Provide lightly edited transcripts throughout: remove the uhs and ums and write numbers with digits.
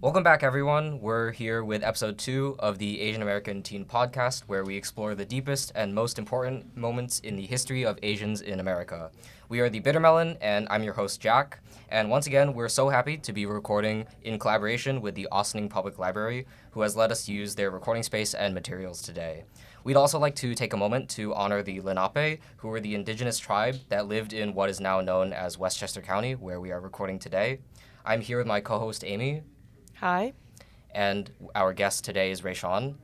Welcome back, everyone. We're here with episode 2 of the Asian American Teen Podcast, where we explore the deepest and most important moments in the history of Asians in America. We are the Bittermelon, and I'm your host, Jack. And once again, we're so happy to be recording in collaboration with the Austining Public Library, who has let us use their recording space and materials today. We'd also like to take a moment to honor the Lenape, who were the indigenous tribe that lived in what is now known as Westchester County, where we are recording today. I'm here with my co-host, Amy. Hi. And our guest today is Rayshawn.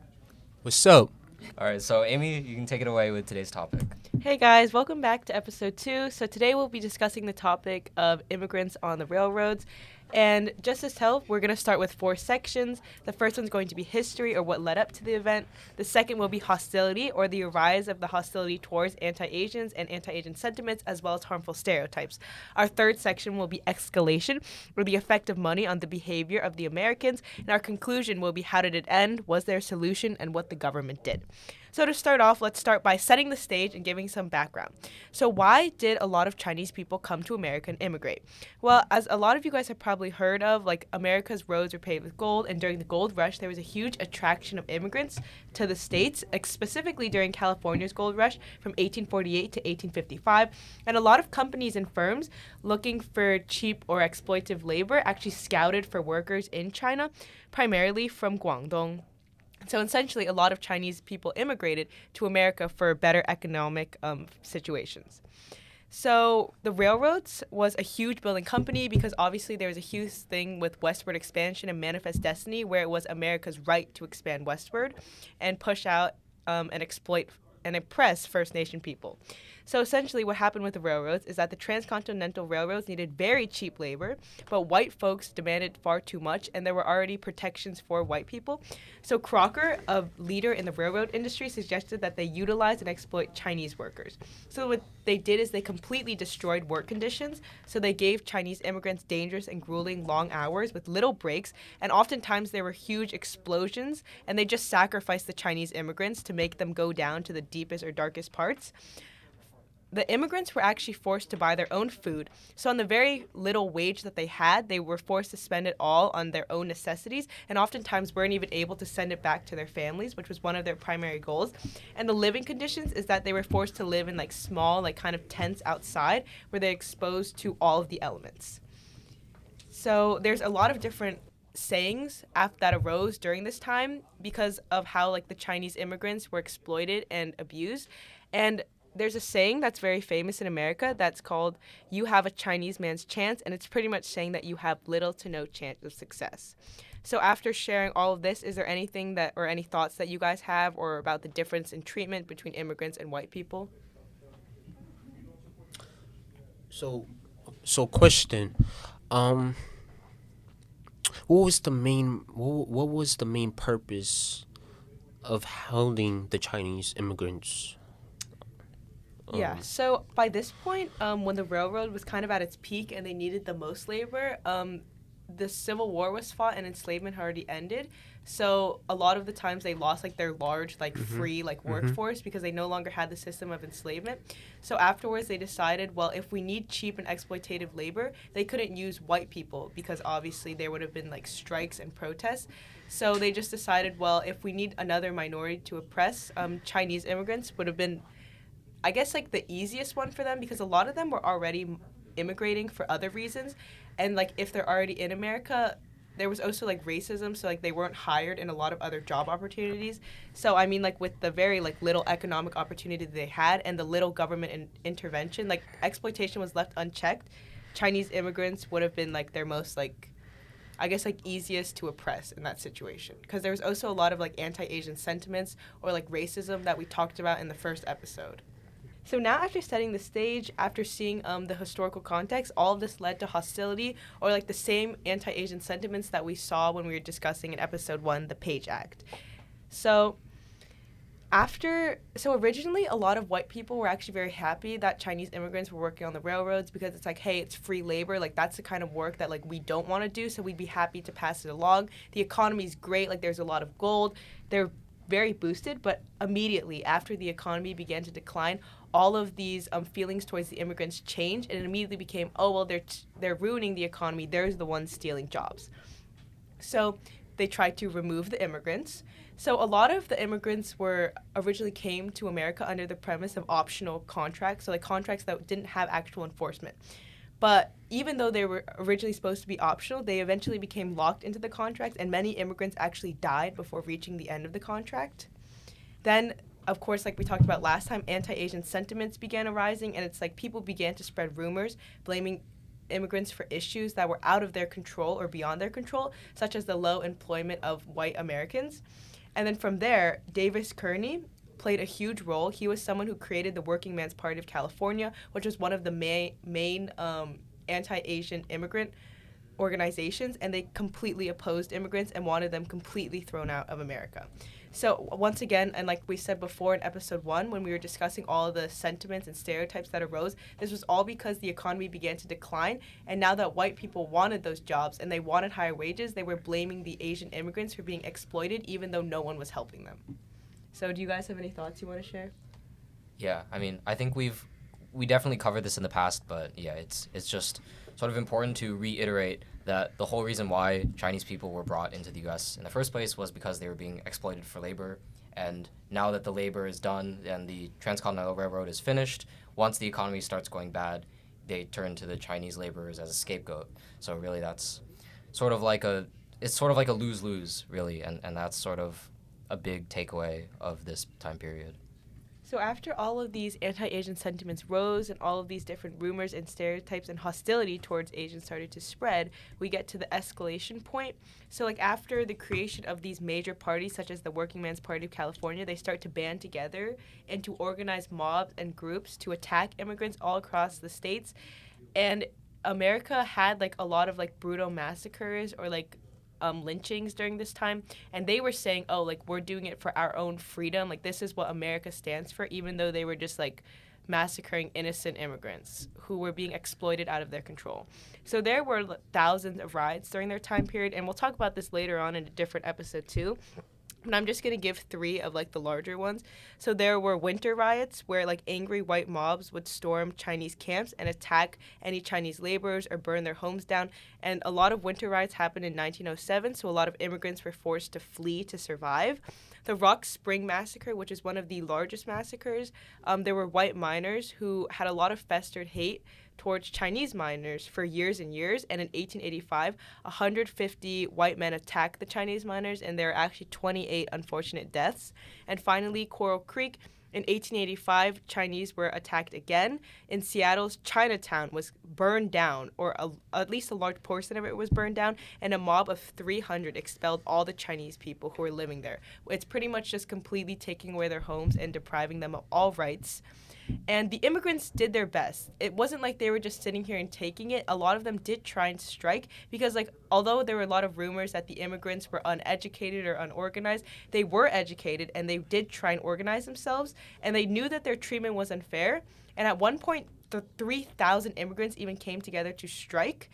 What's up? All right, so Amy, you can take it away with today's topic. Hey guys, welcome back to episode 2. So today we'll be discussing the topic of immigrants on the railroads. And just as help, we're going to start with 4 sections. The first one's going to be history, or what led up to the event. The second will be hostility, or the rise of the hostility towards anti-Asians and anti-Asian sentiments, as well as harmful stereotypes. Our third section will be escalation, or the effect of money on the behavior of the Americans. And our conclusion will be how did it end, was there a solution, and what the government did. So to start off, let's start by setting the stage and giving some background. So why did a lot of Chinese people come to America and immigrate? Well, as a lot of you guys have probably heard of, America's roads were paved with gold, and during the gold rush, there was a huge attraction of immigrants to the states, specifically during California's gold rush from 1848 to 1855. And a lot of companies and firms looking for cheap or exploitative labor actually scouted for workers in China, primarily from Guangdong. So essentially, a lot of Chinese people immigrated to America for better economic situations. So the railroads was a huge building company because obviously there was a huge thing with westward expansion and Manifest Destiny, where it was America's right to expand westward and push out and exploit and oppress First Nation people. So essentially what happened with the railroads is that the Transcontinental railroads needed very cheap labor, but white folks demanded far too much, and there were already protections for white people. So Crocker, a leader in the railroad industry, suggested that they utilize and exploit Chinese workers. So what they did is they completely destroyed work conditions. So they gave Chinese immigrants dangerous and grueling long hours with little breaks, and oftentimes there were huge explosions, and they just sacrificed the Chinese immigrants to make them go down to the deepest or darkest parts. The immigrants were actually forced to buy their own food. So on the very little wage that they had, they were forced to spend it all on their own necessities, and oftentimes weren't even able to send it back to their families, which was one of their primary goals. And the living conditions is that they were forced to live in small, kind of tents outside where they're exposed to all of the elements. So there's a lot of different sayings that arose during this time because of how the Chinese immigrants were exploited and abused. And there's a saying that's very famous in America that's called, "You have a Chinese man's chance," and it's pretty much saying that you have little to no chance of success. So after sharing all of this, is there anything or any thoughts that you guys have or about the difference in treatment between immigrants and white people? So question. What was the main purpose of holding the Chinese immigrants? Yeah, so by this point, when the railroad was kind of at its peak and they needed the most labor, the Civil War was fought and enslavement had already ended. So a lot of the times they lost their large free workforce because they no longer had the system of enslavement. So afterwards they decided, well, if we need cheap and exploitative labor, they couldn't use white people because obviously there would have been strikes and protests. So they just decided, well, if we need another minority to oppress, Chinese immigrants would have been, I guess, the easiest one for them because a lot of them were already immigrating for other reasons. And, if they're already in America, there was also, racism, so, they weren't hired in a lot of other job opportunities. So, I mean, with the very, little economic opportunity they had and the little government intervention, exploitation was left unchecked, Chinese immigrants would have been, their most, I guess, easiest to oppress in that situation. Because there was also a lot of, anti-Asian sentiments or, racism that we talked about in the first episode. So now after setting the stage, after seeing the historical context, all of this led to hostility or the same anti-Asian sentiments that we saw when we were discussing in episode 1, the Page Act. So originally a lot of white people were actually very happy that Chinese immigrants were working on the railroads because it's hey, it's free labor. That's the kind of work that we don't want to do, so we'd be happy to pass it along. The economy's great, there's a lot of gold. They're very boosted, but immediately after the economy began to decline, all of these feelings towards the immigrants changed, and it immediately became, oh, well, they're ruining the economy. They're the ones stealing jobs. So they tried to remove the immigrants. So a lot of the immigrants were originally came to America under the premise of optional contracts, so like contracts that didn't have actual enforcement. But even though they were originally supposed to be optional, they eventually became locked into the contract, and many immigrants actually died before reaching the end of the contract. Then, of course, like we talked about last time, anti-Asian sentiments began arising, and it's like people began to spread rumors blaming immigrants for issues that were out of their control or beyond their control, such as the low employment of white Americans. And then from there, Davis Kearney played a huge role. He was someone who created the Working Man's Party of California, which was one of the main anti-Asian immigrant organizations, and they completely opposed immigrants and wanted them completely thrown out of America. So once again, and like we said before in episode 1, when we were discussing all of the sentiments and stereotypes that arose, this was all because the economy began to decline, and now that white people wanted those jobs and they wanted higher wages, they were blaming the Asian immigrants for being exploited even though no one was helping them. So do you guys have any thoughts you want to share? Yeah, I mean, I think we definitely covered this in the past, but yeah, it's just sort of important to reiterate that the whole reason why Chinese people were brought into the U.S. in the first place was because they were being exploited for labor. And now that the labor is done and the Transcontinental Railroad is finished, once the economy starts going bad, they turn to the Chinese laborers as a scapegoat. So really that's sort of like a lose-lose, really, and that's sort of a big takeaway of this time period. So after all of these anti-Asian sentiments rose and all of these different rumors and stereotypes and hostility towards Asians started to spread, we get to the escalation point. So like after the creation of these major parties such as the Working Man's Party of California, they start to band together and to organize mobs and groups to attack immigrants all across the states. And America had like a lot of like brutal massacres or like lynchings during this time, and they were saying, oh, like we're doing it for our own freedom, like this is what America stands for, even though they were just like massacring innocent immigrants who were being exploited out of their control. So there were thousands of riots during their time period, and we'll talk about this later on in a different episode too. And I'm just going to give 3 of like the larger ones. So there were winter riots where like angry white mobs would storm Chinese camps and attack any Chinese laborers or burn their homes down. And a lot of winter riots happened in 1907, so a lot of immigrants were forced to flee to survive. The Rock Spring Massacre, which is one of the largest massacres, there were white miners who had a lot of festered hate towards Chinese miners for years and years, and in 1885, 150 white men attacked the Chinese miners, and there are actually 28 unfortunate deaths. And finally, Coral Creek, in 1885, Chinese were attacked again. In Seattle's Chinatown was burned down, or at least a large portion of it was burned down, and a mob of 300 expelled all the Chinese people who were living there. It's pretty much just completely taking away their homes and depriving them of all rights. And the immigrants did their best. It wasn't like they were just sitting here and taking it. A lot of them did try and strike because, like, although there were a lot of rumors that the immigrants were uneducated or unorganized, they were educated and they did try and organize themselves, and they knew that their treatment was unfair. And at one point, the 3,000 immigrants even came together to strike,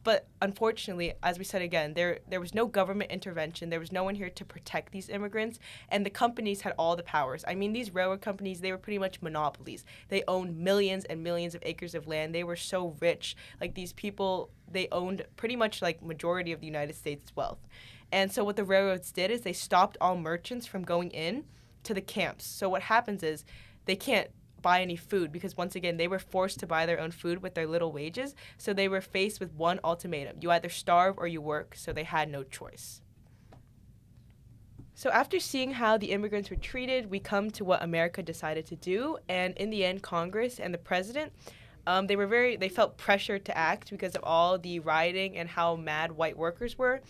but unfortunately, as we said again, there was no government intervention. There was no one here to protect these immigrants, and the companies had all the powers. I mean, these railroad companies, they were pretty much monopolies. They owned millions and millions of acres of land. They were so rich. Like, these people, they owned pretty much like majority of the United States' wealth. And so what the railroads did is they stopped all merchants from going in to the camps. So what happens is they can't buy any food because, once again, they were forced to buy their own food with their little wages. So they were faced with one ultimatum: you either starve or you work. So they had no choice. So after seeing how the immigrants were treated, we come to what America decided to do. And in the end, Congress and the president, they felt pressured to act because of all the rioting and how mad white workers were.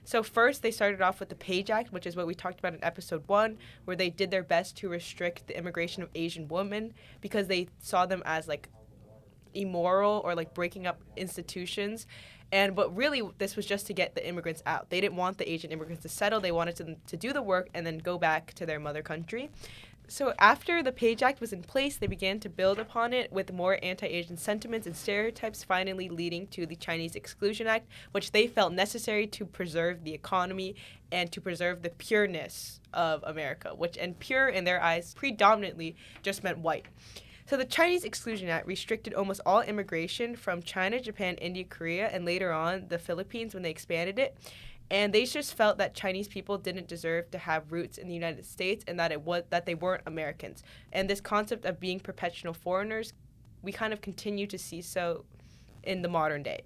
So first, they started off with the Page Act, which is what we talked about in episode 1, where they did their best to restrict the immigration of Asian women because they saw them as like immoral or like breaking up institutions. But really, this was just to get the immigrants out. They didn't want the Asian immigrants to settle. They wanted them to do the work and then go back to their mother country. So after the Page Act was in place, they began to build upon it with more anti-Asian sentiments and stereotypes, finally leading to the Chinese Exclusion Act, which they felt necessary to preserve the economy and to preserve the pureness of America, and pure in their eyes predominantly just meant white. So the Chinese Exclusion Act restricted almost all immigration from China, Japan, India, Korea, and later on the Philippines when they expanded it. And they just felt that Chinese people didn't deserve to have roots in the United States and that they weren't Americans. And this concept of being perpetual foreigners, we kind of continue to see so in the modern day.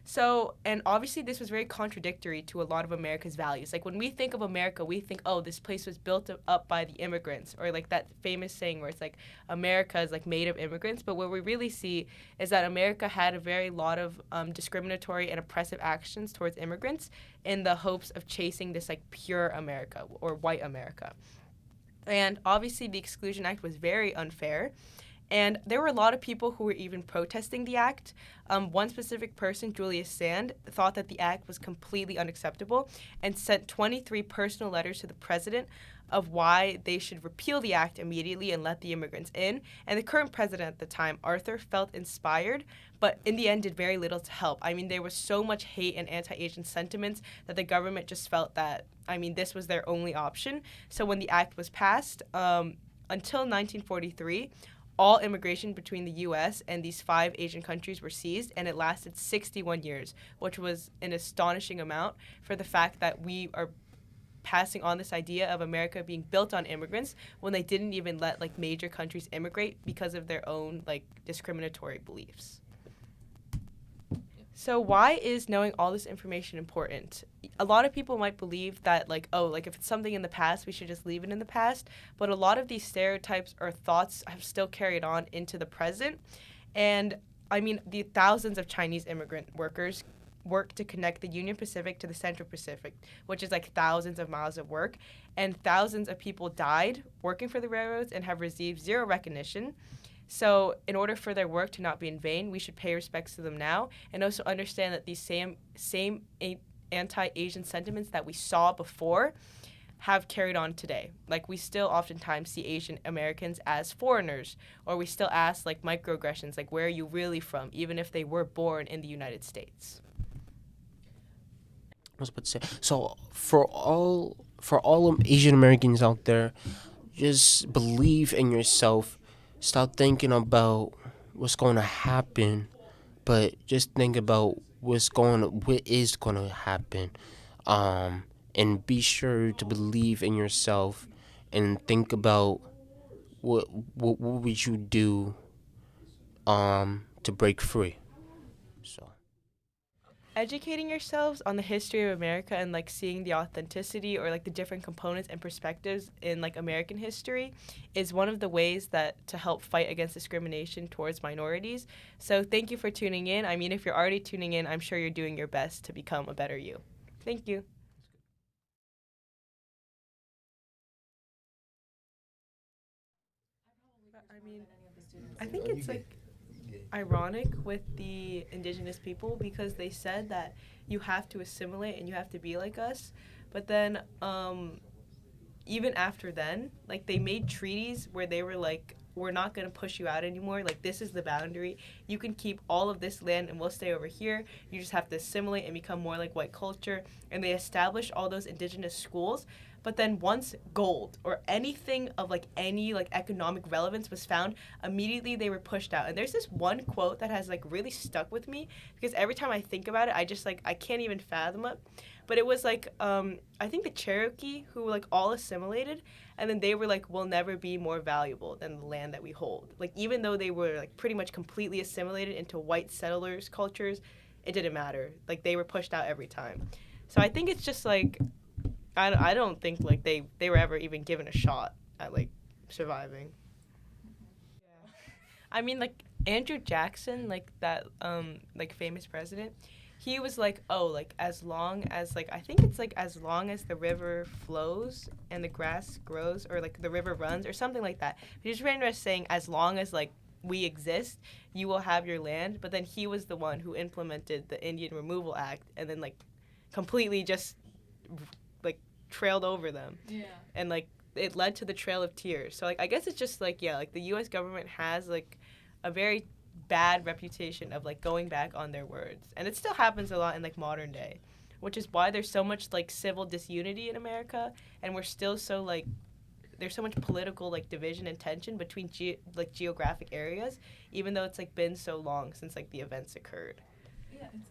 So, and obviously this was very contradictory to a lot of America's values. Like when we think of America, we think, oh, this place was built up by the immigrants, or like that famous saying where it's like America is like made of immigrants. But what we really see is that America had a very lot of discriminatory and oppressive actions towards immigrants in the hopes of chasing this like pure America or white America. And obviously the Exclusion Act was very unfair. And there were a lot of people who were even protesting the act. One specific person, Julius Sand, thought that the act was completely unacceptable and sent 23 personal letters to the president of why they should repeal the act immediately and let the immigrants in. And the current president at the time, Arthur, felt inspired, but in the end did very little to help. I mean, there was so much hate and anti-Asian sentiments that the government just felt that, I mean, this was their only option. So when the act was passed, until 1943, all immigration between the U.S. and these 5 Asian countries were seized, and it lasted 61 years, which was an astonishing amount for the fact that we are passing on this idea of America being built on immigrants when they didn't even let like major countries immigrate because of their own like discriminatory beliefs. So why is knowing all this information important? A lot of people might believe that like, oh, like if it's something in the past, we should just leave it in the past. But a lot of these stereotypes or thoughts have still carried on into the present. And I mean, the thousands of Chinese immigrant workers work to connect the Union Pacific to the Central Pacific, which is like thousands of miles of work. And thousands of people died working for the railroads and have received zero recognition. So in order for their work to not be in vain, we should pay respects to them now and also understand that these same anti-Asian sentiments that we saw before have carried on today. Like we still oftentimes see Asian Americans as foreigners, or we still ask like microaggressions, like where are you really from, even if they were born in the United States. I was about to say. So for all Asian Americans out there, just believe in yourself. Stop thinking about what's going to happen, but just think about what is going to happen. And be sure to believe in yourself and think about what would you do to break free. So Educating yourselves on the history of America and like seeing the authenticity or like the different components and perspectives in like American history is one of the ways that to help fight against discrimination towards minorities. So thank you for tuning in. I mean, if you're already tuning in, I'm sure you're doing your best to become a better you. Thank you. I mean, I think it's like ironic with the indigenous people because they said that you have to assimilate and you have to be like us, but then even after then, like they made treaties where they were like, we're not going to push you out anymore, like this is the boundary, you can keep all of this land and we'll stay over here, you just have to assimilate and become more like white culture. And they established all those indigenous schools. But then once gold or anything of like any like economic relevance was found, immediately they were pushed out. And there's this one quote that has like really stuck with me because every time I think about it, I just like, I can't even fathom it. But it was like, I think the Cherokee who were like all assimilated, and then they were like, we'll never be more valuable than the land that we hold. Like even though they were like pretty much completely assimilated into white settlers cultures, it didn't matter. Like they were pushed out every time. So I think it's just like, I don't think like they were ever even given a shot at like surviving. Yeah. I mean like Andrew Jackson, like that like famous president, he was like, oh, like as long as like I think it's like as long as the river flows and the grass grows or like the river runs or something like that. He just ran around saying as long as like we exist, you will have your land. But then he was the one who implemented the Indian Removal Act and then like completely just like trailed over them. Yeah. And like it led to the Trail of Tears. So like I guess it's just like yeah, like the US government has like a very bad reputation of like going back on their words. And it still happens a lot in like modern day, which is why there's so much like civil disunity in America and we're still so like there's so much political like division and tension between geographic areas, even though it's like been so long since like the events occurred.